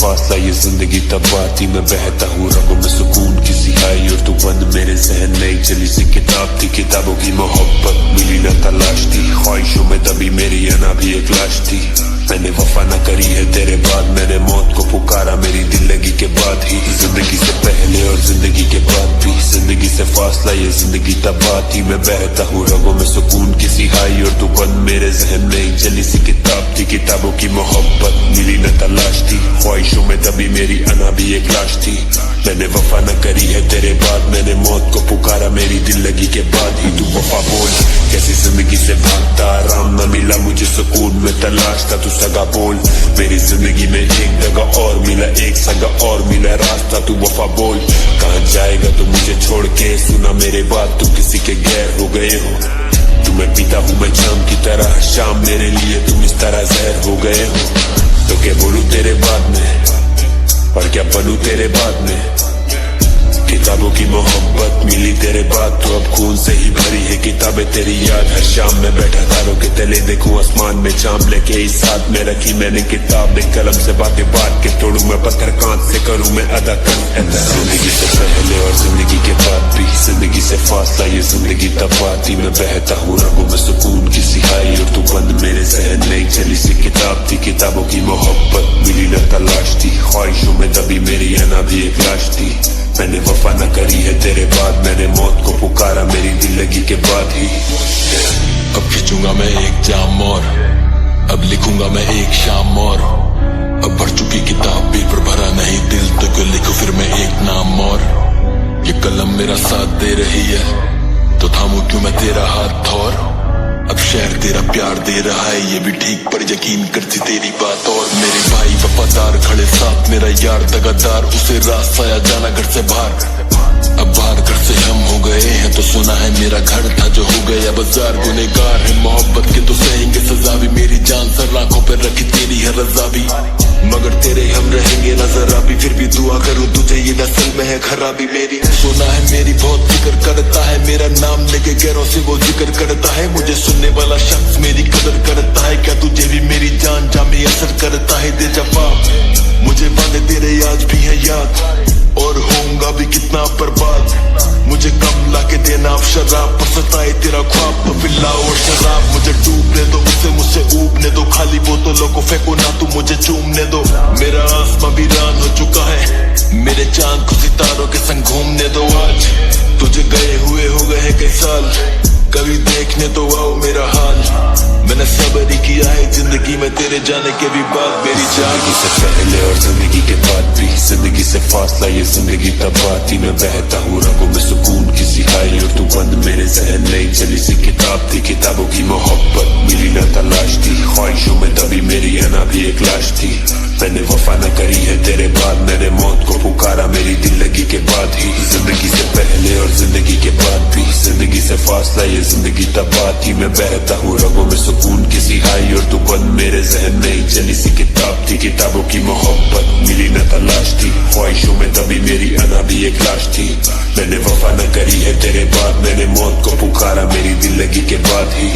फासला ये जिंदगी तबाती में बहता हूँ रगों में सुकून की सिहाई और तू बंद मेरे जहन नहीं चली सी किताब थी किताबों की मोहब्बत मिली न तलाश थी ख्वाहिशों में दबी मेरी अना भी एक लाश थी मैंने वफा न करी है तेरे बाद मैंने मौत को पुकारा मेरी दिल्लगी के बाद ही जिंदगी से पहले और जिंदगी के बाद भी जिंदगी से फासला ये जिंदगी तबाती में बहता हूँ रगों में सुकून की सिहाई और तू बंद मेरे जहन में चली सी किताब थी किताबों की मोहब्बत मिली न तलाश थी ख्वाहिशों में दबी मेरी अना भी एक लाश थी मैंने वफा न करी है तेरे बाद मैंने मौत को पुकारा मेरी दिल्लगी के बाद ही तू वफा बोल कैसी जिंदगी से भागता आराम न मिला मुझे सुकून में तलाश था तू सगा बोल मेरी जिंदगी में एक जगह और मिला एक सगा और मिला रास्ता तू वफा बोल कहाँ जाएगा तू मुझे छोड़ के सुना मेरे बात तू किसी के गैर हो गए हो तुम्हें पीता हूँ मैं शाम की तरह शाम मेरे लिए तुम इस तरह जहर हो गए हो तो क्या बोलूं तेरे बाद में और क्या बनूं तेरे बाद में किताबों की मोहब्बत मिली तेरे बाद तो अब खून से ही भरी है किताबें तेरी याद हर शाम में बैठा तारों के तले देखूं आसमान में चांद लेके इस साथ में रखी मैंने किताब एक कलम से बातें बात के तोड़ूं मैं पत्थर कांच से करूं मैं अदा करूं जिंदगी से पहले और जिंदगी के बाद भी जिंदगी से फासला ये जिंदगी तबाती में बहता हूँ रगों में सुकून की सिहाई और तू बंद मेरे जहन नहीं चली सी किताब थी किताबों की मोहब्बत मिली न तलाश थी ख्वाहिशों में दबी मेरी अना भी एक लाश थी मैंने वफा न करी है तेरे बाद मैंने मौत को पुकारा मेरी दिल्लगी के बाद ही अब खींचूंगा मैं एक जाम और अब लिखूंगा मैं एक शाम और अब भर चुकी किताब भी पर भरा नहीं दिल तो क्यों लिखूं फिर मैं एक नाम और ये कलम मेरा साथ दे रही है तो थामूं क्यों मैं तेरा हाथ और अब शहर तेरा प्यार दे रहा है ये भी ठीक पर यकीन करती तेरी बात और मेरे भाई वफादार खड़े साथ मेरा यार दगादार उसे रात आया जाना घर से बाहर अब बाहर घर से हम हो गए हैं तो सुना है मेरा घर था जो हो गया बाजार गुनेगार है मोहब्बत के तो सहेंगे सजा भी मेरी जान सर आंखों पर रखी तेरी है रजा भी मगर तेरे हम रहेंगे नजर अभी फिर भी दुआ करूं तुझे ये नस्ल में है खराबी मेरी सुना है मेरी बहुत फिक्र करता है मेरा नाम लेके गैरों से वो जिक्र करता है मुझे सुनने वाला शख्स मेरी कदर करता है क्या तुझे भी मेरी जान जामे असर करता है दे जवाब मुझे वादे तेरे आज भी है याद और होऊंगा भी कितना बर्बाद मुझे कम लाके देना अब शराब पर सताए तेरा ख्वाब तो पिलाओ और शराब मुझे डूबने दो मुझसे ऊबने दो खाली बोतलों को फेंको ना तू मुझे चूमने दो मेरा आसमां वीरान हो चुका है मेरे चांद को सितारों के संग घूमने दो आज तुझे गए हुए हो गए कई साल कभी देखने तो आओ मेरा हाल मैंने सब्र ही किया है जिंदगी में तेरे जाने के भी बाद मेरी जिंदगी से पहले और जिंदगी के बाद भी जिंदगी से फासला ये जिंदगी तबाती में बहता हूँ रगों में सुकून की सिहाई और तू बंद मेरे जहन नहीं चली सी किताब थी किताबों की मोहब्बत मिली न तलाश थी ख्वाहिशों में दबी मेरी अना भी एक लाश थी मैंने वफा न करी है तेरे बाद मैंने मौत को पुकारा मेरी दिल्लगी के बाद ही जिंदगी से पहले और जिंदगी के बाद भी जिंदगी से फासला ये जिंदगी तबाती में बहता हूँ रगों में सुकून की सिहाई और तू बंद मेरे जहन में चली सी किताब थी किताबों की मोहब्बत मिली न तलाश थी ख्वाहिशों में दबी मेरी अना भी एक लाश थी मैंने वफा न करी है तेरे बाद मैंने मौत को पुकारा मेरी दिल्लगी के बाद ही